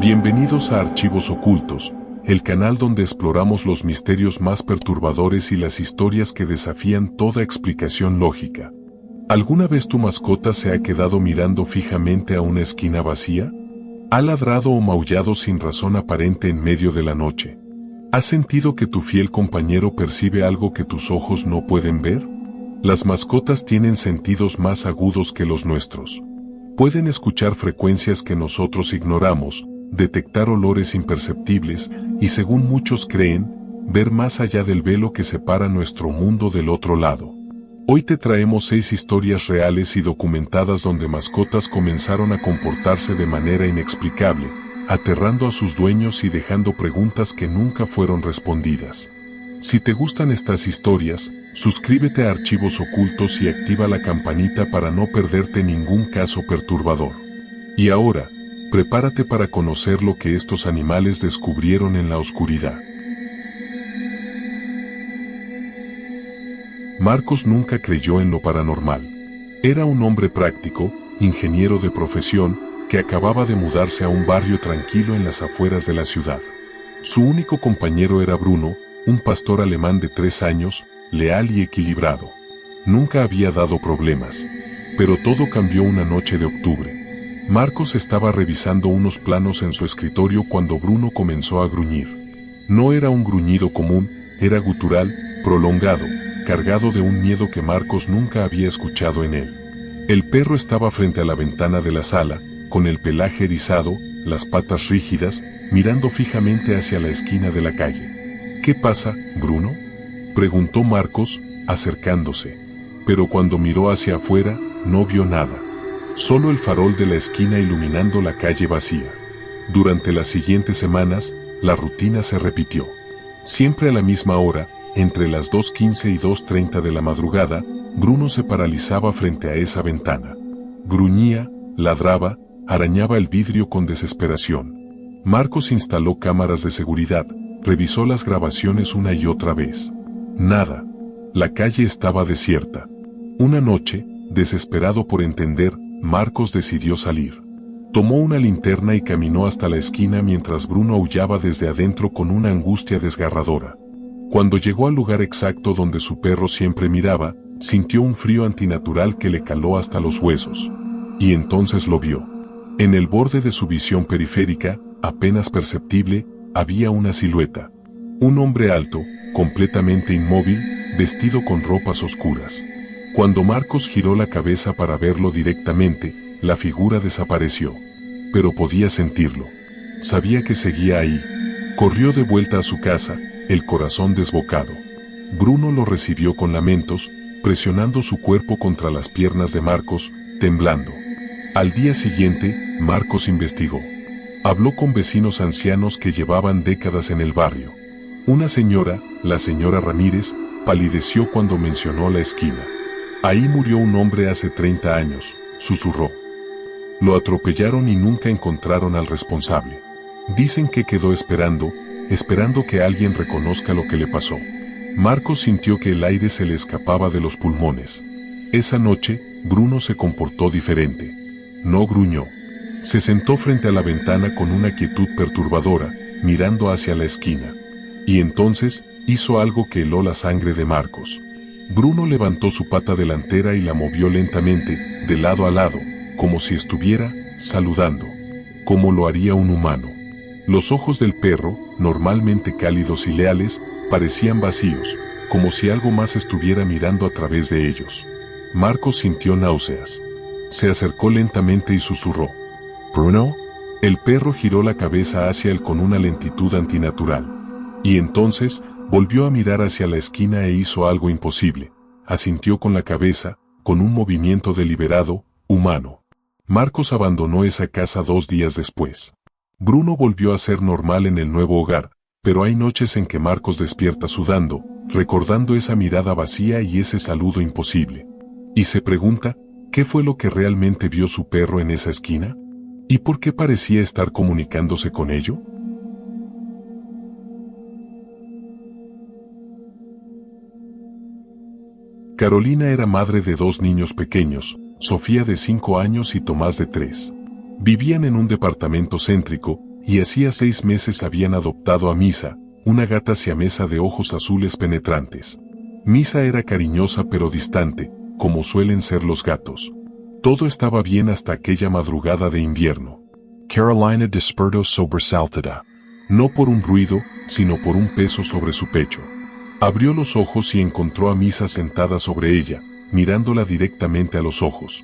Bienvenidos a Archivos Ocultos, el canal donde exploramos los misterios más perturbadores y las historias que desafían toda explicación lógica. ¿Alguna vez tu mascota se ha quedado mirando fijamente a una esquina vacía? ¿Ha ladrado o maullado sin razón aparente en medio de la noche? ¿Has sentido que tu fiel compañero percibe algo que tus ojos no pueden ver? Las mascotas tienen sentidos más agudos que los nuestros. Pueden escuchar frecuencias que nosotros ignoramos, detectar olores imperceptibles y, según muchos creen, ver más allá del velo que separa nuestro mundo del otro lado. Hoy te traemos 6 historias reales y documentadas donde mascotas comenzaron a comportarse de manera inexplicable, aterrando a sus dueños y dejando preguntas que nunca fueron respondidas. Si te gustan estas historias, suscríbete a Archivos Ocultos y activa la campanita para no perderte ningún caso perturbador. Y ahora, prepárate para conocer lo que estos animales descubrieron en la oscuridad. Marcos nunca creyó en lo paranormal. Era un hombre práctico, ingeniero de profesión, que acababa de mudarse a un barrio tranquilo en las afueras de la ciudad. Su único compañero era Bruno, un pastor alemán de 3 años, leal y equilibrado. Nunca había dado problemas. Pero todo cambió una noche de octubre. Marcos estaba revisando unos planos en su escritorio cuando Bruno comenzó a gruñir. No era un gruñido común, era gutural, prolongado, cargado de un miedo que Marcos nunca había escuchado en él. El perro estaba frente a la ventana de la sala, con el pelaje erizado, las patas rígidas, mirando fijamente hacia la esquina de la calle. ¿Qué pasa, Bruno?, preguntó Marcos, acercándose. Pero cuando miró hacia afuera, no vio nada. Solo el farol de la esquina iluminando la calle vacía. Durante las siguientes semanas, la rutina se repitió. Siempre a la misma hora, entre las 2:15 y 2:30 de la madrugada, Bruno se paralizaba frente a esa ventana. Gruñía, ladraba, arañaba el vidrio con desesperación. Marcos instaló cámaras de seguridad, revisó las grabaciones una y otra vez. Nada. La calle estaba desierta. Una noche, desesperado por entender, Marcos decidió salir. Tomó una linterna y caminó hasta la esquina mientras Bruno aullaba desde adentro con una angustia desgarradora. Cuando llegó al lugar exacto donde su perro siempre miraba, sintió un frío antinatural que le caló hasta los huesos. Y entonces lo vio. En el borde de su visión periférica, apenas perceptible, había una silueta. Un hombre alto, completamente inmóvil, vestido con ropas oscuras. Cuando Marcos giró la cabeza para verlo directamente, la figura desapareció. Pero podía sentirlo. Sabía que seguía ahí. Corrió de vuelta a su casa, el corazón desbocado. Bruno lo recibió con lamentos, presionando su cuerpo contra las piernas de Marcos, temblando. Al día siguiente, Marcos investigó. Habló con vecinos ancianos que llevaban décadas en el barrio. Una señora, la señora Ramírez, palideció cuando mencionó la esquina. Ahí murió un hombre hace 30 años, susurró. Lo atropellaron y nunca encontraron al responsable. Dicen que quedó esperando que alguien reconozca lo que le pasó. Marcos sintió que el aire se le escapaba de los pulmones. Esa noche, Bruno se comportó diferente. No gruñó. Se sentó frente a la ventana con una quietud perturbadora, mirando hacia la esquina. Y entonces, hizo algo que heló la sangre de Marcos. Bruno levantó su pata delantera y la movió lentamente, de lado a lado, como si estuviera saludando, como lo haría un humano. Los ojos del perro, normalmente cálidos y leales, parecían vacíos, como si algo más estuviera mirando a través de ellos. Marcos sintió náuseas. Se acercó lentamente y susurró. ¿Bruno? El perro giró la cabeza hacia él con una lentitud antinatural. Y entonces, volvió a mirar hacia la esquina e hizo algo imposible. Asintió con la cabeza, con un movimiento deliberado, humano. Marcos abandonó esa casa 2 días después. Bruno volvió a ser normal en el nuevo hogar, pero hay noches en que Marcos despierta sudando, recordando esa mirada vacía y ese saludo imposible. Y se pregunta, ¿qué fue lo que realmente vio su perro en esa esquina? ¿Y por qué parecía estar comunicándose con ello? Carolina era madre de 2 niños pequeños, Sofía de 5 años y Tomás de 3. Vivían en un departamento céntrico, y hacía 6 meses habían adoptado a Misa, una gata siamesa de ojos azules penetrantes. Misa era cariñosa pero distante, como suelen ser los gatos. Todo estaba bien hasta aquella madrugada de invierno. Carolina despertó sobresaltada. No por un ruido, sino por un peso sobre su pecho. Abrió los ojos y encontró a Misa sentada sobre ella, mirándola directamente a los ojos.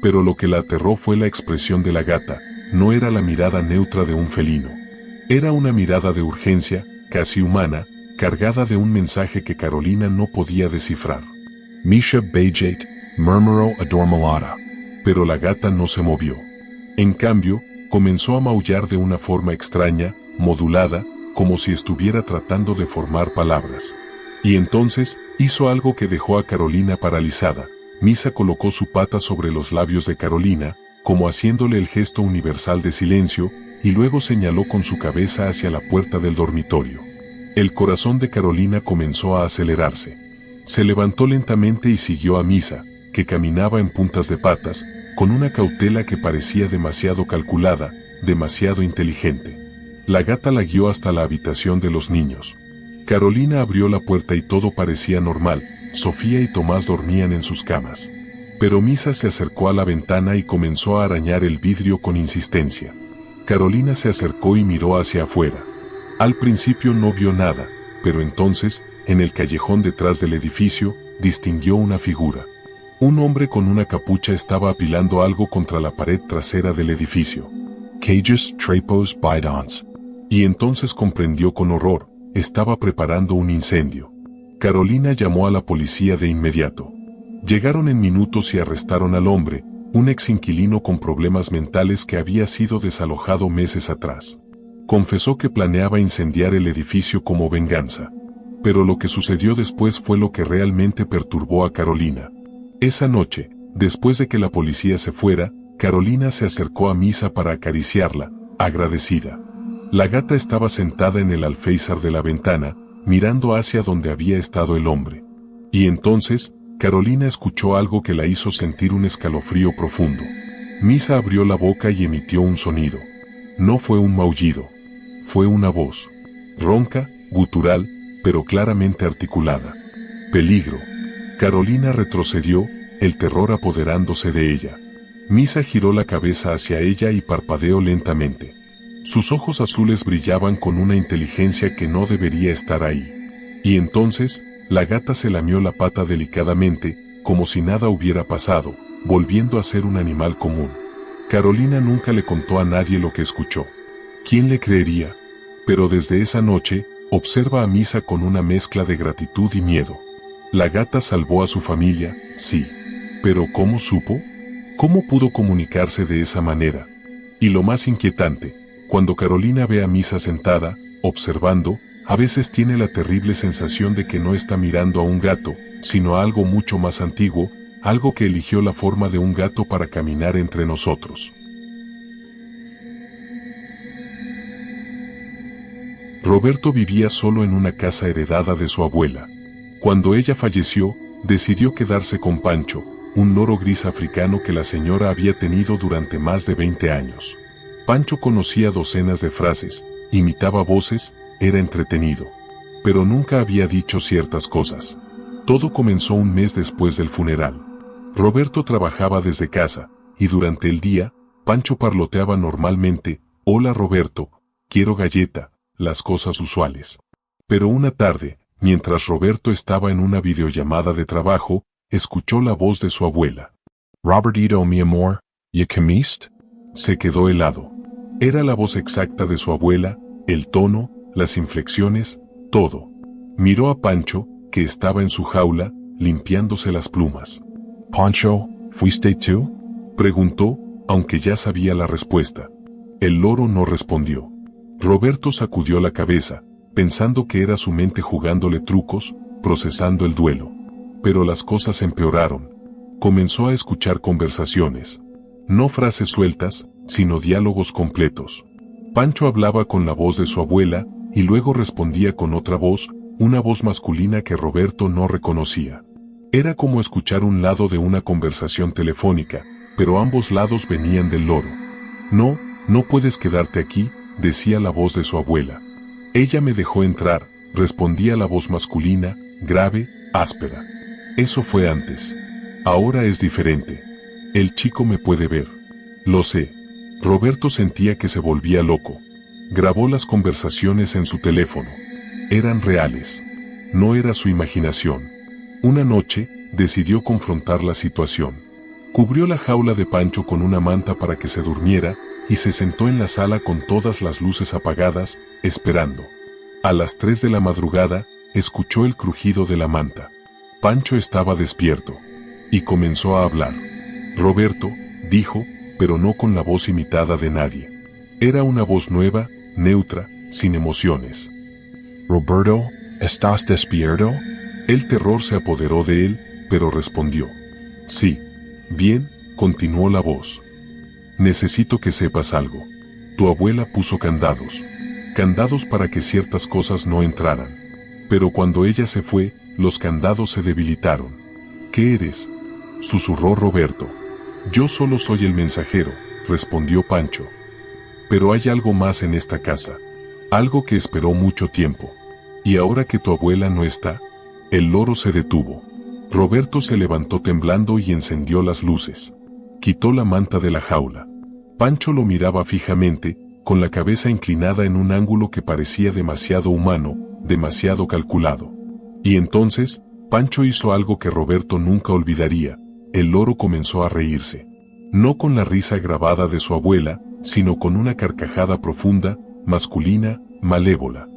Pero lo que la aterró fue la expresión de la gata, no era la mirada neutra de un felino. Era una mirada de urgencia, casi humana, cargada de un mensaje que Carolina no podía descifrar. Misha Bejate, murmuró adormilada. Pero la gata no se movió. En cambio, comenzó a maullar de una forma extraña, modulada, como si estuviera tratando de formar palabras. Y entonces, hizo algo que dejó a Carolina paralizada. Misa colocó su pata sobre los labios de Carolina, como haciéndole el gesto universal de silencio, y luego señaló con su cabeza hacia la puerta del dormitorio. El corazón de Carolina comenzó a acelerarse. Se levantó lentamente y siguió a Misa, que caminaba en puntas de patas, con una cautela que parecía demasiado calculada, demasiado inteligente. La gata la guió hasta la habitación de los niños. Carolina abrió la puerta y todo parecía normal. Sofía y Tomás dormían en sus camas. Pero Misa se acercó a la ventana y comenzó a arañar el vidrio con insistencia. Carolina se acercó y miró hacia afuera. Al principio no vio nada, pero entonces, en el callejón detrás del edificio, distinguió una figura. Un hombre con una capucha estaba apilando algo contra la pared trasera del edificio. Cages, trapos, bidons. Y entonces comprendió con horror, estaba preparando un incendio. Carolina llamó a la policía de inmediato. Llegaron en minutos y arrestaron al hombre, un ex inquilino con problemas mentales que había sido desalojado meses atrás. Confesó que planeaba incendiar el edificio como venganza. Pero lo que sucedió después fue lo que realmente perturbó a Carolina. Esa noche, después de que la policía se fuera, Carolina se acercó a Misa para acariciarla, agradecida. La gata estaba sentada en el alféizar de la ventana, mirando hacia donde había estado el hombre. Y entonces, Carolina escuchó algo que la hizo sentir un escalofrío profundo. Misa abrió la boca y emitió un sonido. No fue un maullido. Fue una voz. Ronca, gutural, pero claramente articulada. Peligro. Carolina retrocedió, el terror apoderándose de ella. Misa giró la cabeza hacia ella y parpadeó lentamente. Sus ojos azules brillaban con una inteligencia que no debería estar ahí. Y entonces, la gata se lamió la pata delicadamente, como si nada hubiera pasado, volviendo a ser un animal común. Carolina nunca le contó a nadie lo que escuchó. ¿Quién le creería? Pero desde esa noche, observa a Misa con una mezcla de gratitud y miedo. La gata salvó a su familia, sí. Pero ¿cómo supo? ¿Cómo pudo comunicarse de esa manera? Y lo más inquietante, cuando Carolina ve a Misa sentada, observando, a veces tiene la terrible sensación de que no está mirando a un gato, sino a algo mucho más antiguo, algo que eligió la forma de un gato para caminar entre nosotros. Roberto vivía solo en una casa heredada de su abuela. Cuando ella falleció, decidió quedarse con Pancho, un loro gris africano que la señora había tenido durante más de 20 años. Pancho conocía docenas de frases, imitaba voces, era entretenido. Pero nunca había dicho ciertas cosas. Todo comenzó un mes después del funeral. Roberto trabajaba desde casa, y durante el día, Pancho parloteaba normalmente, «Hola Roberto, quiero galleta», las cosas usuales. Pero una tarde, mientras Roberto estaba en una videollamada de trabajo, escuchó la voz de su abuela. «Robertito, mi amor, ¿ya comiste?» Se quedó helado. Era la voz exacta de su abuela, el tono, las inflexiones, todo. Miró a Pancho, que estaba en su jaula, limpiándose las plumas. «Pancho, ¿fuiste tú?», preguntó, aunque ya sabía la respuesta. El loro no respondió. Roberto sacudió la cabeza, pensando que era su mente jugándole trucos, procesando el duelo. Pero las cosas empeoraron. Comenzó a escuchar conversaciones. No frases sueltas, sino diálogos completos. Pancho hablaba con la voz de su abuela, y luego respondía con otra voz, una voz masculina que Roberto no reconocía. Era como escuchar un lado de una conversación telefónica, pero ambos lados venían del loro. «No, no puedes quedarte aquí», decía la voz de su abuela. Ella me dejó entrar, respondía la voz masculina, grave, áspera. Eso fue antes. Ahora es diferente. El chico me puede ver. Lo sé. Roberto sentía que se volvía loco. Grabó las conversaciones en su teléfono. Eran reales. No era su imaginación. Una noche, decidió confrontar la situación. Cubrió la jaula de Pancho con una manta para que se durmiera y se sentó en la sala con todas las luces apagadas, esperando. A las 3 de la madrugada, escuchó el crujido de la manta. Pancho estaba despierto. Y comenzó a hablar. Roberto, dijo, pero no con la voz imitada de nadie. Era una voz nueva, neutra, sin emociones. Roberto, ¿estás despierto? El terror se apoderó de él, pero respondió. Sí. Bien, continuó la voz. Necesito que sepas algo. Tu abuela puso candados. Candados para que ciertas cosas no entraran. Pero cuando ella se fue, los candados se debilitaron. ¿Qué eres? Susurró Roberto. Yo solo soy el mensajero, respondió Pancho. Pero hay algo más en esta casa. Algo que esperó mucho tiempo. Y ahora que tu abuela no está, el loro se detuvo. Roberto se levantó temblando y encendió las luces. Quitó la manta de la jaula. Pancho lo miraba fijamente, con la cabeza inclinada en un ángulo que parecía demasiado humano, demasiado calculado. Y entonces, Pancho hizo algo que Roberto nunca olvidaría. El loro comenzó a reírse. No con la risa grabada de su abuela, sino con una carcajada profunda, masculina, malévola.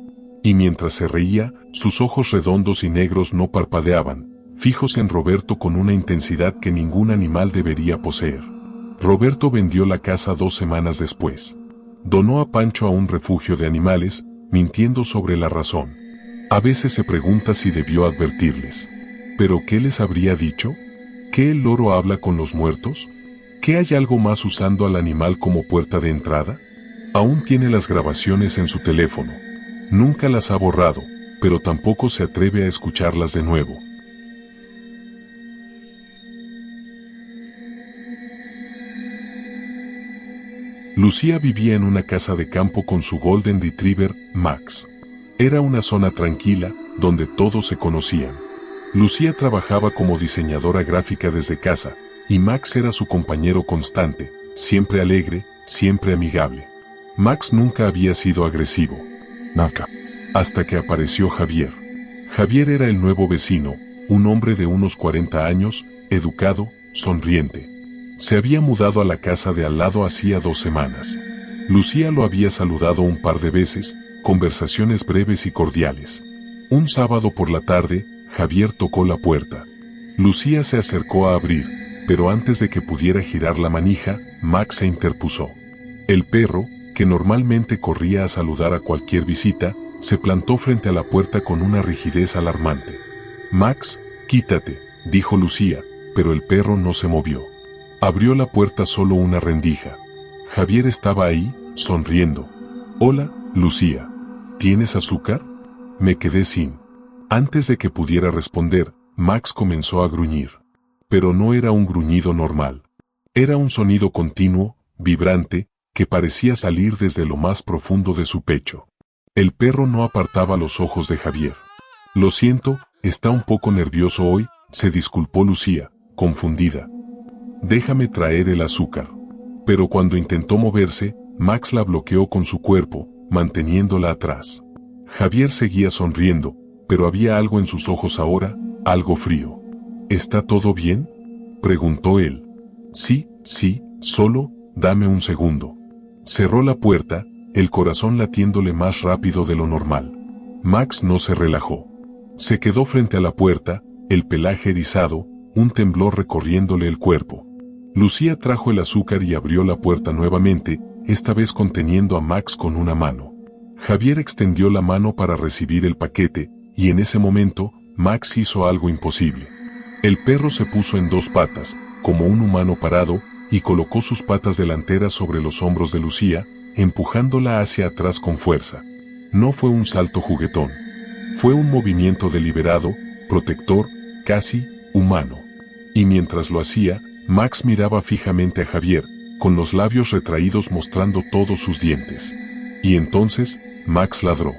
Y mientras se reía, sus ojos redondos y negros no parpadeaban, fijos en Roberto con una intensidad que ningún animal debería poseer. Roberto vendió la casa 2 semanas después. Donó a Pancho a un refugio de animales, mintiendo sobre la razón. A veces se pregunta si debió advertirles. ¿Pero qué les habría dicho? ¿Que el loro habla con los muertos? ¿Que hay algo más usando al animal como puerta de entrada? Aún tiene las grabaciones en su teléfono. Nunca las ha borrado, pero tampoco se atreve a escucharlas de nuevo. Lucía vivía en una casa de campo con su Golden Retriever, Max. Era una zona tranquila, donde todos se conocían. Lucía trabajaba como diseñadora gráfica desde casa, y Max era su compañero constante, siempre alegre, siempre amigable. Max nunca había sido agresivo. Nunca. Hasta que apareció Javier. Javier era el nuevo vecino, un hombre de unos 40 años, educado, sonriente. Se había mudado a la casa de al lado hacía 2 semanas. Lucía lo había saludado un par de veces, conversaciones breves y cordiales. Un sábado por la tarde, Javier tocó la puerta. Lucía se acercó a abrir, pero antes de que pudiera girar la manija, Max se interpuso. El perro, que normalmente corría a saludar a cualquier visita, se plantó frente a la puerta con una rigidez alarmante. Max, quítate, dijo Lucía, pero el perro no se movió. Abrió la puerta solo una rendija. Javier estaba ahí, sonriendo. Hola, Lucía. ¿Tienes azúcar? Me quedé sin. Antes de que pudiera responder, Max comenzó a gruñir. Pero no era un gruñido normal. Era un sonido continuo, vibrante, que parecía salir desde lo más profundo de su pecho. El perro no apartaba los ojos de Javier. Lo siento, está un poco nervioso hoy, se disculpó Lucía, confundida. Déjame traer el azúcar. Pero cuando intentó moverse, Max la bloqueó con su cuerpo, manteniéndola atrás. Javier seguía sonriendo, pero había algo en sus ojos ahora, algo frío. ¿Está todo bien?, preguntó él. Sí, solo, dame un segundo. Cerró la puerta, el corazón latiéndole más rápido de lo normal. Max no se relajó. Se quedó frente a la puerta, el pelaje erizado, un temblor recorriéndole el cuerpo. Lucía trajo el azúcar y abrió la puerta nuevamente, esta vez conteniendo a Max con una mano. Javier extendió la mano para recibir el paquete, y en ese momento, Max hizo algo imposible. El perro se puso en 2 patas, como un humano parado, y colocó sus patas delanteras sobre los hombros de Lucía, empujándola hacia atrás con fuerza. No fue un salto juguetón. Fue un movimiento deliberado, protector, casi humano. Y mientras lo hacía, Max miraba fijamente a Javier, con los labios retraídos mostrando todos sus dientes. Y entonces, Max ladró.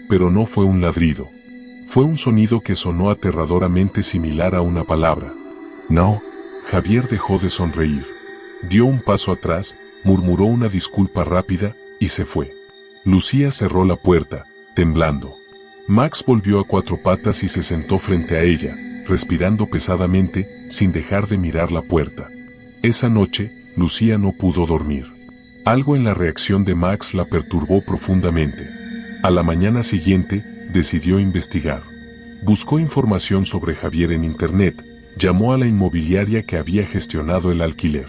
Pero no fue un ladrido. Fue un sonido que sonó aterradoramente similar a una palabra. No. Javier dejó de sonreír. Dio un paso atrás, murmuró una disculpa rápida, y se fue. Lucía cerró la puerta, temblando. Max volvió a cuatro patas y se sentó frente a ella, respirando pesadamente, sin dejar de mirar la puerta. Esa noche, Lucía no pudo dormir. Algo en la reacción de Max la perturbó profundamente. A la mañana siguiente, decidió investigar. Buscó información sobre Javier en internet, llamó a la inmobiliaria que había gestionado el alquiler.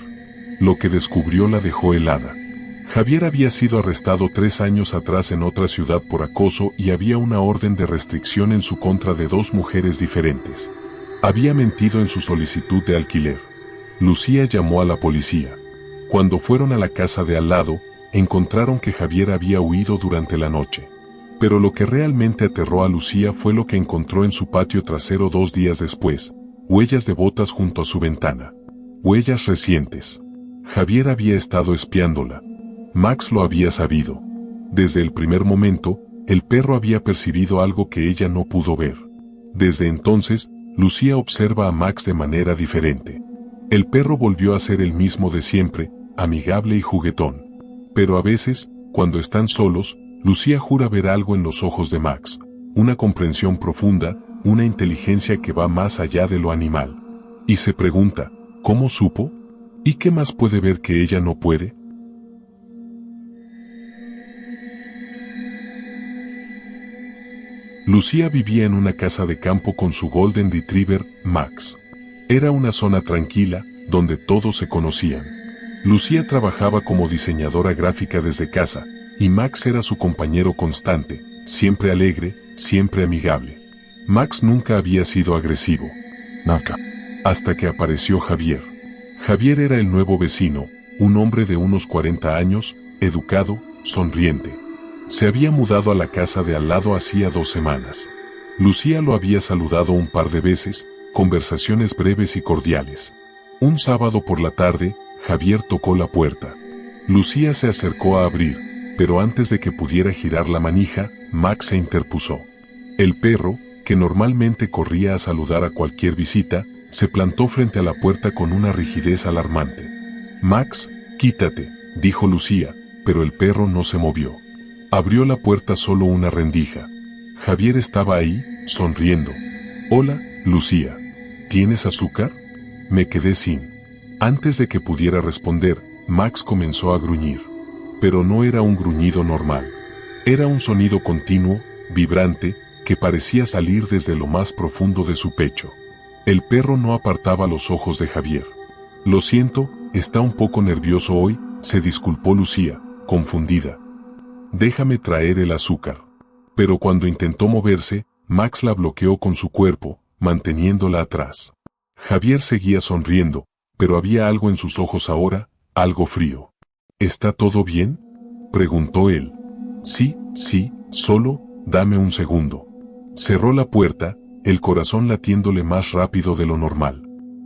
Lo que descubrió la dejó helada. Javier había sido arrestado 3 años atrás en otra ciudad por acoso y había una orden de restricción en su contra de 2 mujeres diferentes. Había mentido en su solicitud de alquiler. Lucía llamó a la policía. Cuando fueron a la casa de al lado, encontraron que Javier había huido durante la noche. Pero lo que realmente aterró a Lucía fue lo que encontró en su patio trasero 2 días después, huellas de botas junto a su ventana. Huellas recientes. Javier había estado espiándola. Max lo había sabido. Desde el primer momento, el perro había percibido algo que ella no pudo ver. Desde entonces, Lucía observa a Max de manera diferente. El perro volvió a ser el mismo de siempre, amigable y juguetón. Pero a veces, cuando están solos, Lucía jura ver algo en los ojos de Max, una comprensión profunda, una inteligencia que va más allá de lo animal. Y se pregunta, ¿cómo supo? ¿Y qué más puede ver que ella no puede? Lucía vivía en una casa de campo con su Golden Retriever, Max. Era una zona tranquila, donde todos se conocían. Lucía trabajaba como diseñadora gráfica desde casa, y Max era su compañero constante, siempre alegre, siempre amigable. Max nunca había sido agresivo. Nunca. Hasta que apareció Javier. Javier era el nuevo vecino, un hombre de unos 40 años, educado, sonriente. Se había mudado a la casa de al lado hacía 2 semanas. Lucía lo había saludado un par de veces, conversaciones breves y cordiales. Un sábado por la tarde, Javier tocó la puerta. Lucía se acercó a abrir, pero antes de que pudiera girar la manija, Max se interpuso. El perro, que normalmente corría a saludar a cualquier visita, se plantó frente a la puerta con una rigidez alarmante. «Max, quítate», dijo Lucía, pero el perro no se movió. Abrió la puerta solo una rendija. Javier estaba ahí, sonriendo. «Hola, Lucía. ¿Tienes azúcar?» Me quedé sin. Antes de que pudiera responder, Max comenzó a gruñir. Pero no era un gruñido normal. Era un sonido continuo, vibrante, que parecía salir desde lo más profundo de su pecho. El perro no apartaba los ojos de Javier. «Lo siento, está un poco nervioso hoy», se disculpó Lucía, confundida. «Déjame traer el azúcar». Pero cuando intentó moverse, Max la bloqueó con su cuerpo, manteniéndola atrás. Javier seguía sonriendo, pero había algo en sus ojos ahora, algo frío. «¿Está todo bien?», preguntó él. «Sí, solo, dame un segundo». Cerró la puerta, el corazón latiéndole más rápido de lo normal.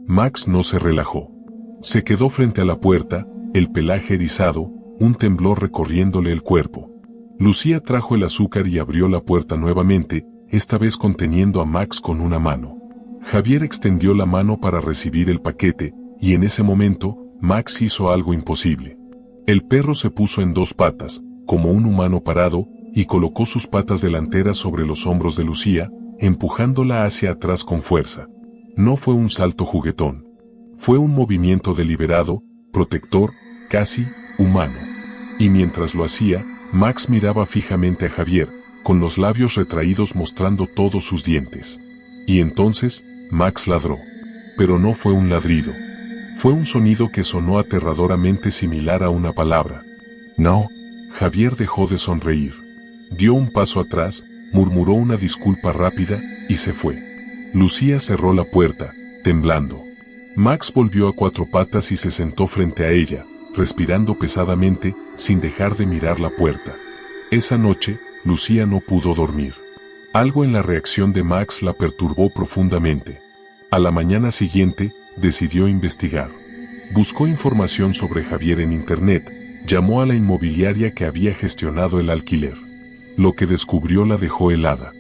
Max no se relajó. Se quedó frente a la puerta, el pelaje erizado, un temblor recorriéndole el cuerpo. Lucía trajo el azúcar y abrió la puerta nuevamente, esta vez conteniendo a Max con una mano. Javier extendió la mano para recibir el paquete, y en ese momento, Max hizo algo imposible. El perro se puso en 2 patas, como un humano parado, y colocó sus patas delanteras sobre los hombros de Lucía, empujándola hacia atrás con fuerza. No fue un salto juguetón. Fue un movimiento deliberado, protector, casi humano. Y mientras lo hacía, Max miraba fijamente a Javier, con los labios retraídos mostrando todos sus dientes. Y entonces, Max ladró. Pero no fue un ladrido. Fue un sonido que sonó aterradoramente similar a una palabra. No. Javier dejó de sonreír. Dio un paso atrás, murmuró una disculpa rápida, y se fue. Lucía cerró la puerta, temblando. Max volvió a 4 patas y se sentó frente a ella, respirando pesadamente, sin dejar de mirar la puerta. Esa noche, Lucía no pudo dormir. Algo en la reacción de Max la perturbó profundamente. A la mañana siguiente, decidió investigar. Buscó información sobre Javier en internet, Llamó a la inmobiliaria que había gestionado el alquiler. Lo que descubrió la dejó helada.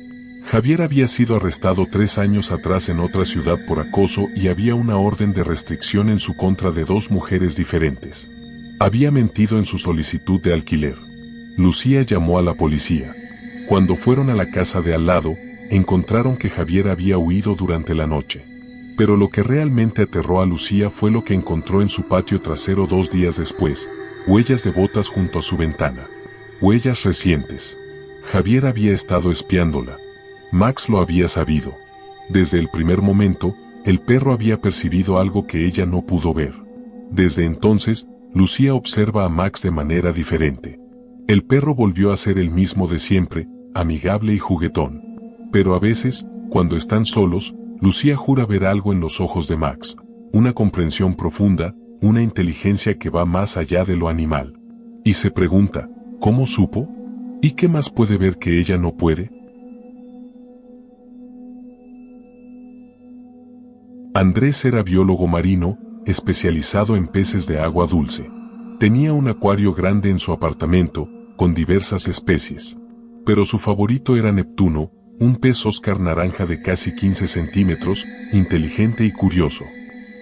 Javier había sido arrestado 3 años atrás en otra ciudad por acoso y había una orden de restricción en su contra de 2 mujeres diferentes. Había mentido en su solicitud de alquiler. Lucía llamó a la policía. Cuando fueron a la casa de al lado, encontraron que Javier había huido durante la noche. Pero lo que realmente aterró a Lucía fue lo que encontró en su patio trasero 2 días después: huellas de botas junto a su ventana. Huellas recientes. Javier había estado espiándola. Max lo había sabido. Desde el primer momento, el perro había percibido algo que ella no pudo ver. Desde entonces, Lucía observa a Max de manera diferente. El perro volvió a ser el mismo de siempre, amigable y juguetón. Pero a veces, cuando están solos, Lucía jura ver algo en los ojos de Max. Una comprensión profunda, una inteligencia que va más allá de lo animal. Y se pregunta, ¿cómo supo? ¿Y qué más puede ver que ella no puede? Andrés era biólogo marino, especializado en peces de agua dulce. Tenía un acuario grande en su apartamento, con diversas especies. Pero su favorito era Neptuno, un pez Oscar naranja de casi 15 centímetros, inteligente y curioso.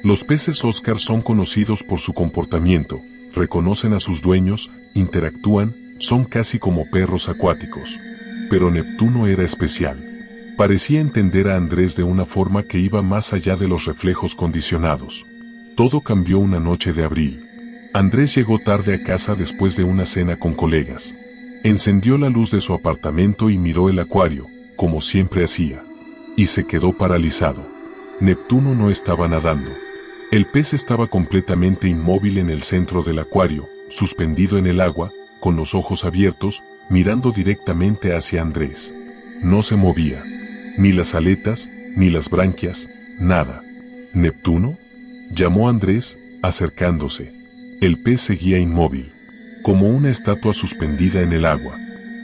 Los peces Oscar son conocidos por su comportamiento, reconocen a sus dueños, interactúan, son casi como perros acuáticos. Pero Neptuno era especial. Parecía entender a Andrés de una forma que iba más allá de los reflejos condicionados. Todo cambió una noche de abril. Andrés llegó tarde a casa después de una cena con colegas. Encendió la luz de su apartamento y miró el acuario, como siempre hacía. Y se quedó paralizado. Neptuno no estaba nadando. El pez estaba completamente inmóvil en el centro del acuario, suspendido en el agua, con los ojos abiertos, mirando directamente hacia Andrés. No se movía. Ni las aletas, ni las branquias, nada. ¿Neptuno? Llamó Andrés, acercándose. El pez seguía inmóvil, como una estatua suspendida en el agua.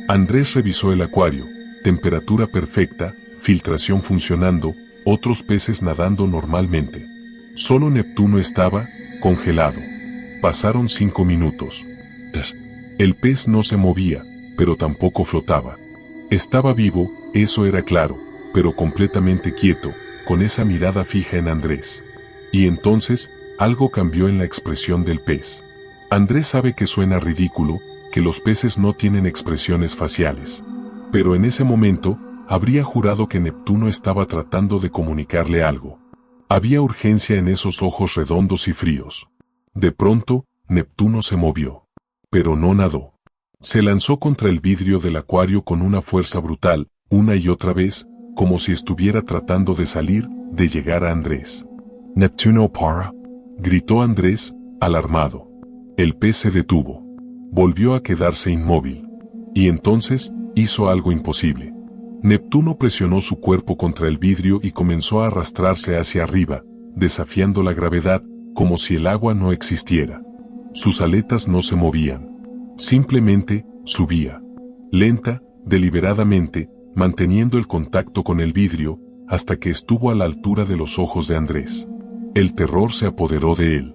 Andrés revisó el acuario, temperatura perfecta, filtración funcionando, otros peces nadando normalmente. Solo Neptuno estaba congelado. Pasaron 5 minutos. El pez no se movía, pero tampoco flotaba. Estaba vivo, eso era claro, pero completamente quieto, con esa mirada fija en Andrés. Y entonces, algo cambió en la expresión del pez. Andrés sabe que suena ridículo, que los peces no tienen expresiones faciales. Pero en ese momento, habría jurado que Neptuno estaba tratando de comunicarle algo. Había urgencia en esos ojos redondos y fríos. De pronto, Neptuno se movió. Pero no nadó. Se lanzó contra el vidrio del acuario con una fuerza brutal, una y otra vez, como si estuviera tratando de salir, de llegar a Andrés. Neptuno para. Gritó Andrés, alarmado. El pez se detuvo. Volvió a quedarse inmóvil. Y entonces, hizo algo imposible. Neptuno presionó su cuerpo contra el vidrio y comenzó a arrastrarse hacia arriba, desafiando la gravedad, como si el agua no existiera. Sus aletas no se movían. Simplemente, subía. Lenta, deliberadamente, manteniendo el contacto con el vidrio, hasta que estuvo a la altura de los ojos de Andrés. El terror se apoderó de él.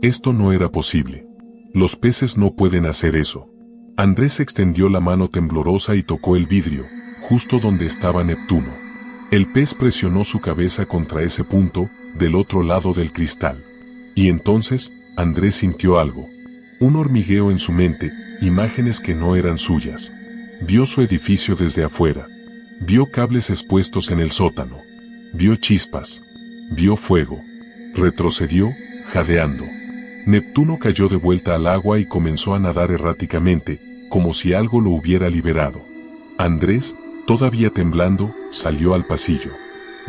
Esto no era posible. Los peces no pueden hacer eso. Andrés extendió la mano temblorosa y tocó el vidrio, justo donde estaba Neptuno. El pez presionó su cabeza contra ese punto, del otro lado del cristal. Y entonces, Andrés sintió algo. Un hormigueo en su mente, imágenes que no eran suyas. Vio su edificio desde afuera. Vio cables expuestos en el sótano. Vio chispas. Vio fuego. Retrocedió, jadeando. Neptuno cayó de vuelta al agua y comenzó a nadar erráticamente, como si algo lo hubiera liberado. Andrés, todavía temblando, salió al pasillo.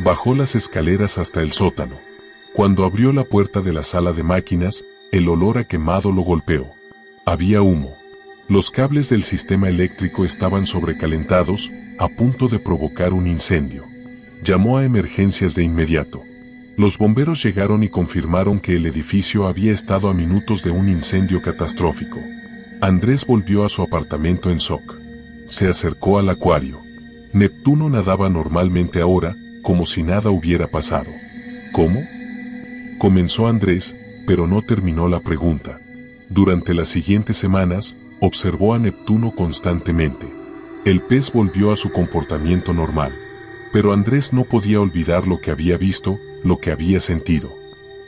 Bajó las escaleras hasta el sótano. Cuando abrió la puerta de la sala de máquinas, el olor a quemado lo golpeó. Había humo. Los cables del sistema eléctrico estaban sobrecalentados, a punto de provocar un incendio. Llamó a emergencias de inmediato. Los bomberos llegaron y confirmaron que el edificio había estado a minutos de un incendio catastrófico. Andrés volvió a su apartamento en shock. Se acercó al acuario. Neptuno nadaba normalmente ahora, como si nada hubiera pasado. ¿Cómo? Comenzó Andrés, pero no terminó la pregunta. Durante las siguientes semanas, observó a Neptuno constantemente. El pez volvió a su comportamiento normal. Pero Andrés no podía olvidar lo que había visto, lo que había sentido.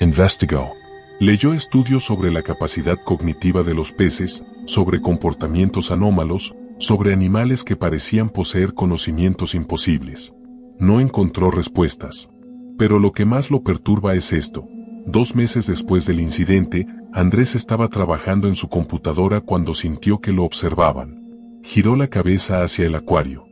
Investigó. Leyó estudios sobre la capacidad cognitiva de los peces, sobre comportamientos anómalos, sobre animales que parecían poseer conocimientos imposibles. No encontró respuestas. Pero lo que más lo perturba es esto. 2 meses después del incidente, Andrés estaba trabajando en su computadora cuando sintió que lo observaban. Giró la cabeza hacia el acuario.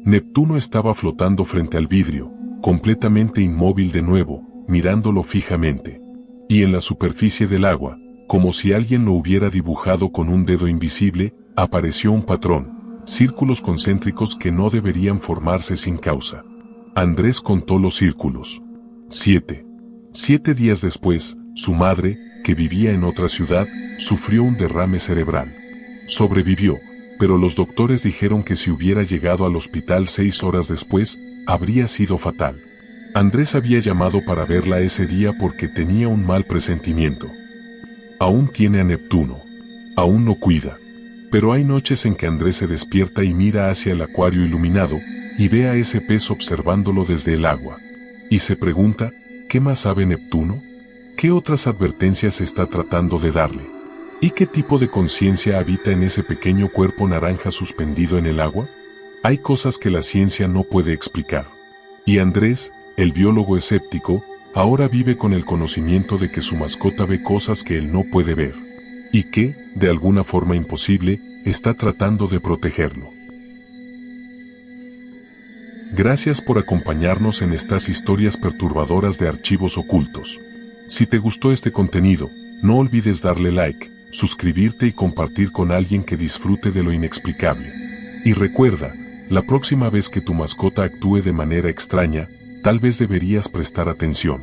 Neptuno estaba flotando frente al vidrio, completamente inmóvil de nuevo, mirándolo fijamente. Y en la superficie del agua, como si alguien lo hubiera dibujado con un dedo invisible, apareció un patrón, círculos concéntricos que no deberían formarse sin causa. Andrés contó los círculos. 7. 7 días después, su madre, que vivía en otra ciudad, sufrió un derrame cerebral. Sobrevivió, pero los doctores dijeron que si hubiera llegado al hospital 6 horas después, habría sido fatal. Andrés había llamado para verla ese día porque tenía un mal presentimiento. Aún tiene a Neptuno. Aún lo cuida. Pero hay noches en que Andrés se despierta y mira hacia el acuario iluminado, y ve a ese pez observándolo desde el agua. Y se pregunta, ¿qué más sabe Neptuno? ¿Qué otras advertencias está tratando de darle? ¿Y qué tipo de conciencia habita en ese pequeño cuerpo naranja suspendido en el agua? Hay cosas que la ciencia no puede explicar. Y Andrés, el biólogo escéptico, ahora vive con el conocimiento de que su mascota ve cosas que él no puede ver. Y que, de alguna forma imposible, está tratando de protegerlo. Gracias por acompañarnos en estas historias perturbadoras de archivos ocultos. Si te gustó este contenido, no olvides darle like, suscribirte y compartir con alguien que disfrute de lo inexplicable. Y recuerda, la próxima vez que tu mascota actúe de manera extraña, tal vez deberías prestar atención.